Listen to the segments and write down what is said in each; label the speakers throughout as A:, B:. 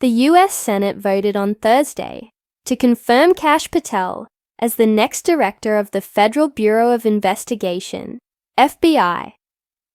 A: The U.S. Senate voted on Thursday to confirm Kash Patel as the next director of the Federal Bureau of Investigation, FBI,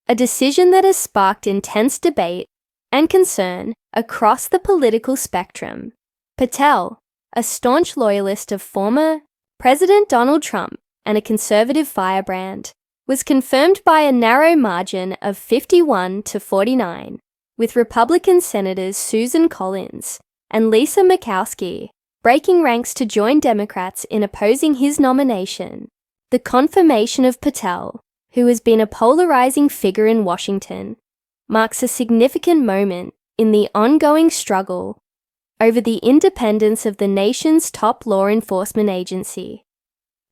A: a decision that has sparked intense debate and concern across the political spectrum. Patel, a staunch loyalist of former President Donald Trump and a conservative firebrand, was confirmed by a narrow margin of 51 to 49, with Republican Senators Susan Collins and Lisa Murkowski breaking ranks to join Democrats in opposing his nomination. The confirmation of Patel, who has been a polarizing figure in Washington, marks a significant moment in the ongoing struggle over the independence of the nation's top law enforcement agency.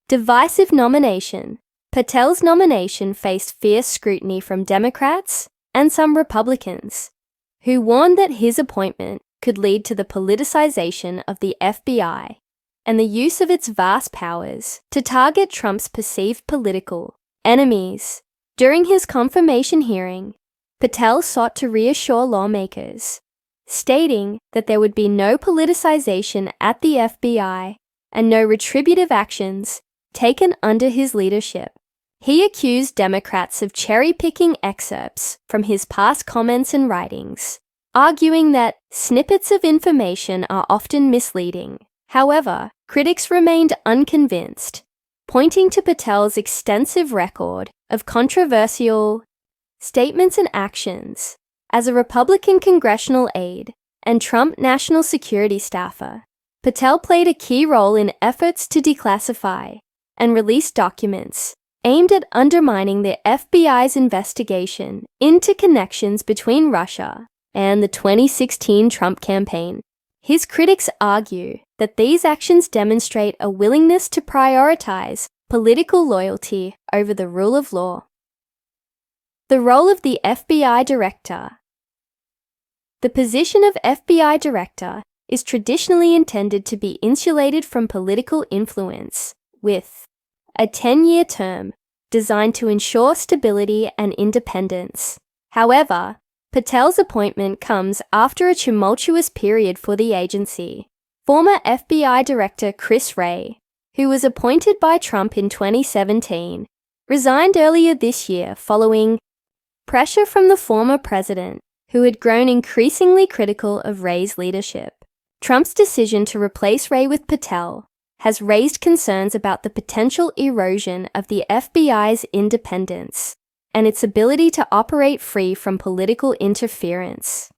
A: Divisive nomination. Patel's nomination faced fierce scrutiny from Democrats and some Republicans, who warned that his appointment could lead to the politicization of the FBI and the use of its vast powers to target Trump's perceived political enemies. During his confirmation hearing, Patel sought to reassure lawmakers, stating that there would be no politicization at the FBI and no retributive actions taken under his leadership. He accused Democrats of cherry-picking excerpts from his past comments and writings, arguing that snippets of information are often misleading. However, critics remained unconvinced, pointing to Patel's extensive record of controversial statements and actions. As a Republican congressional aide and Trump national security staffer, Patel played a key role in efforts to declassify and release documents aimed at undermining the FBI's investigation into connections between Russia and the 2016 Trump campaign. His critics argue that these actions demonstrate a willingness to prioritize political loyalty over the rule of law. The role of the FBI director. The position of FBI director is traditionally intended to be insulated from political influence, with a 10-year term designed to ensure stability and independence. However, Patel's appointment comes after a tumultuous period for the agency. Former FBI Director Chris Wray, who was appointed by Trump in 2017, resigned earlier this year following pressure from the former president, who had grown increasingly critical of Wray's leadership. Trump's decision to replace Wray with Patel has raised concerns about the potential erosion of the FBI's independence and its ability to operate free from political interference.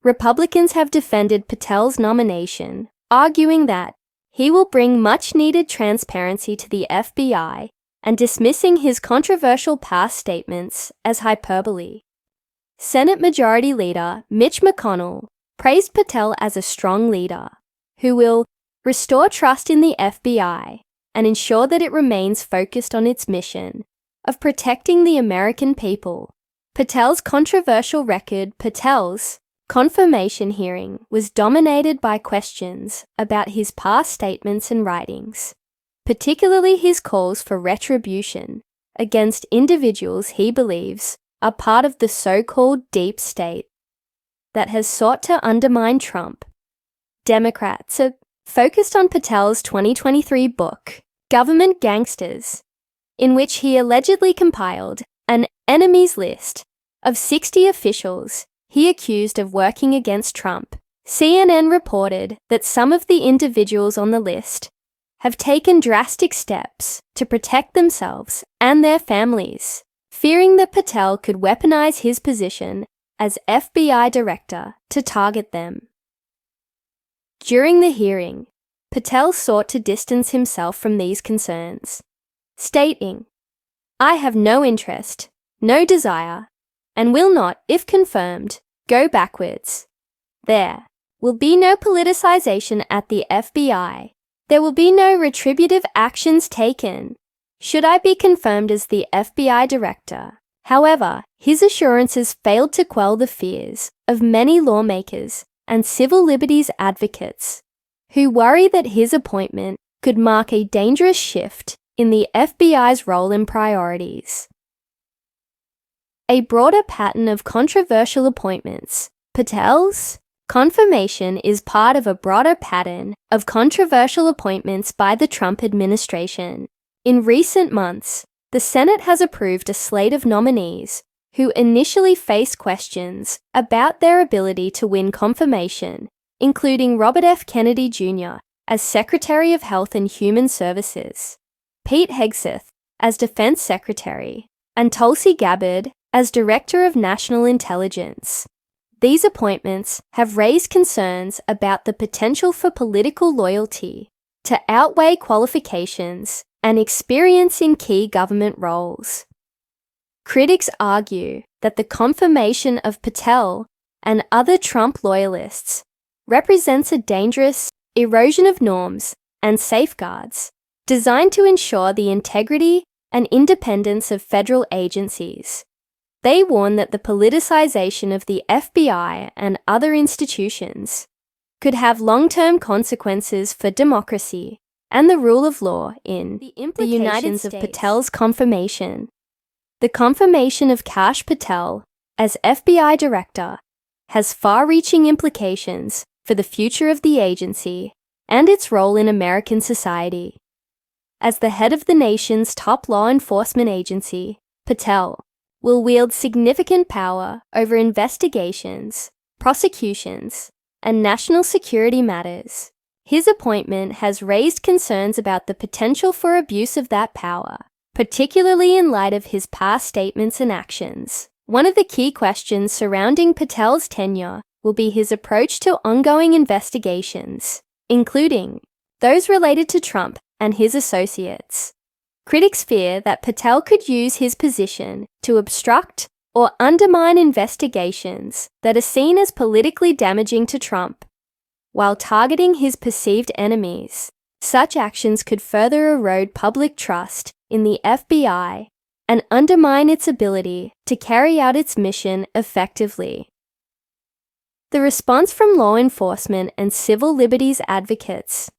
A: Republicans have defended Patel's nomination, arguing that he will bring much-needed transparency to the FBI and dismissing his controversial past statements as hyperbole. Senate Majority Leader Mitch McConnell praised Patel as a strong leader who will restore trust in the FBI and ensure that it remains focused on its mission of protecting the American people. Patel's confirmation hearing was dominated by questions about his past statements and writings, particularly his calls for retribution against individuals he believes are part of the so-called deep state that has sought to undermine Trump. Democrats are focused on Patel's 2023 book, Government Gangsters, in which he allegedly compiled an enemies list of 60 officials he accused of working against Trump. CNN reported that some of the individuals on the list have taken drastic steps to protect themselves and their families, fearing that Patel could weaponize his position as FBI director to target them. During the hearing, Patel sought to distance himself from these concerns, stating, "I have no interest, no desire, and will not, if confirmed, go backwards. There will be no politicization at the FBI. There will be no retributive actions taken should I be confirmed as the FBI director." However, his assurances failed to quell the fears of many lawmakers and civil liberties advocates who worry that his appointment could mark a dangerous shift in the FBI's role and priorities. A broader pattern of controversial appointments. Patel's Confirmation is part of a broader pattern of controversial appointments by the Trump administration. In recent months, the Senate has approved a slate of nominees who initially faced questions about their ability to win confirmation, including Robert F. Kennedy Jr. as Secretary of Health and Human Services, Pete Hegseth as Defense Secretary, and Tulsi Gabbard as Director of National Intelligence. These appointments have raised concerns about the potential for political loyalty to outweigh qualifications and experience in key government roles. Critics argue that the confirmation of Patel and other Trump loyalists represents a dangerous erosion of norms and safeguards designed to ensure the integrity and independence of federal agencies. They warn that the politicization of the FBI and other institutions could have long-term consequences for democracy and the rule of law in the United States. Of Patel's confirmation. The confirmation of Kash Patel as FBI Director has far-reaching implications for the future of the agency and its role in American society. As the head of the nation's top law enforcement agency, Patel will wield significant power over investigations, prosecutions, and national security matters. His appointment has raised concerns about the potential for abuse of that power, particularly in light of his past statements and actions. One of the key questions surrounding Patel's tenure will be his approach to ongoing investigations, including those related to Trump and his associates. Critics fear that Patel could use his position to obstruct or undermine investigations that are seen as politically damaging to Trump. While targeting his perceived enemies, such actions could further erode public trust in the FBI and undermine its ability to carry out its mission effectively. The response from law enforcement and civil liberties advocates.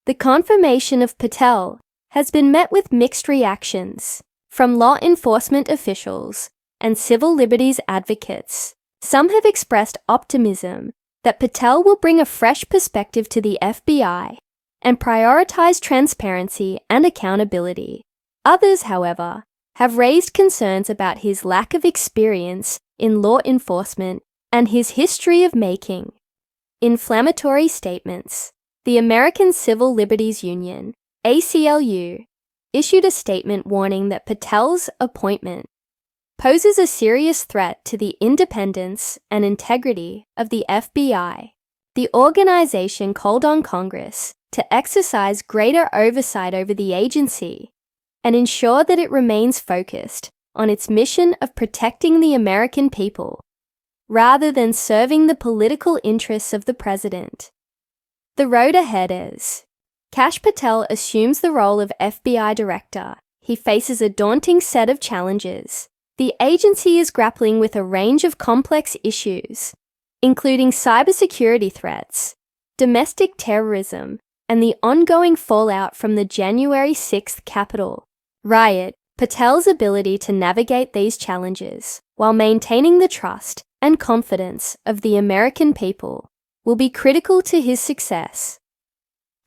A: The confirmation of Patel has been met with mixed reactions from law enforcement officials and civil liberties advocates. Some have expressed optimism that Patel will bring a fresh perspective to the FBI and prioritize transparency and accountability. Others, however, have raised concerns about his lack of experience in law enforcement and his history of making inflammatory statements. The American Civil Liberties Union, ACLU, issued a statement warning that Patel's appointment poses a serious threat to the independence and integrity of the FBI. The organization called on Congress to exercise greater oversight over the agency and ensure that it remains focused on its mission of protecting the American people, rather than serving the political interests of the president. The road ahead is: Kash Patel assumes the role of FBI Director. He faces a daunting set of challenges. The agency is grappling with a range of complex issues, including cybersecurity threats, domestic terrorism, and the ongoing fallout from the January 6th Capitol riot. Patel's ability to navigate these challenges while maintaining the trust and confidence of the American people will be critical to his success.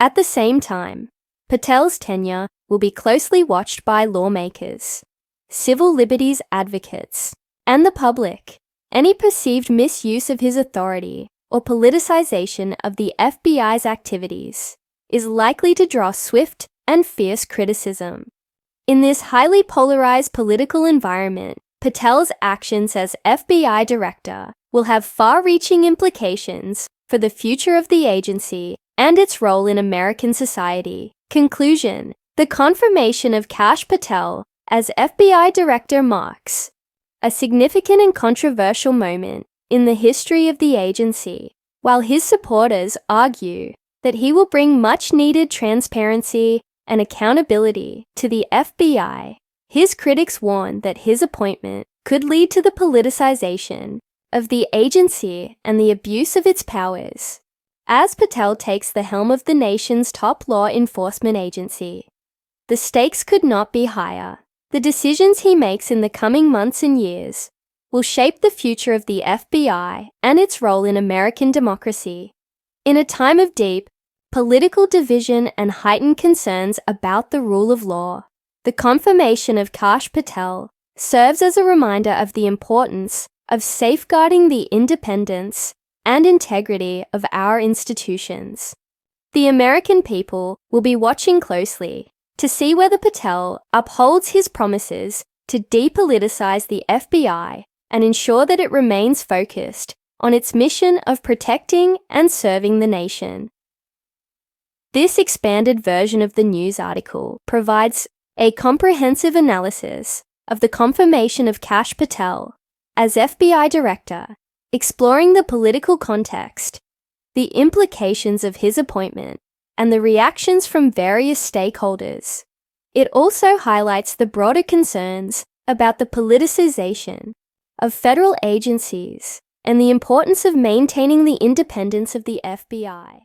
A: At the same time, Patel's tenure will be closely watched by lawmakers, civil liberties advocates, and the public. Any perceived misuse of his authority or politicization of the FBI's activities is likely to draw swift and fierce criticism. In this highly polarized political environment, Patel's actions as FBI Director will have far-reaching implications for the future of the agency and its role in American society. Conclusion: the confirmation of Kash Patel as FBI Director marks a significant and controversial moment in the history of the agency. While his supporters argue that he will bring much-needed transparency and accountability to the FBI, his critics warn that his appointment could lead to the politicization of the agency and the abuse of its powers. As Patel takes the helm of the nation's top law enforcement agency, the stakes could not be higher. The decisions he makes in the coming months and years will shape the future of the FBI and its role in American democracy. In a time of deep political division and heightened concerns about the rule of law, the confirmation of Kash Patel serves as a reminder of the importance of safeguarding the independence and integrity of our institutions. The American people will be watching closely to see whether Patel upholds his promises to depoliticize the FBI and ensure that it remains focused on its mission of protecting and serving the nation. This expanded version of the news article provides a comprehensive analysis of the confirmation of Kash Patel as FBI Director, exploring the political context, the implications of his appointment, and the reactions from various stakeholders. It also highlights the broader concerns about the politicization of federal agencies and the importance of maintaining the independence of the FBI.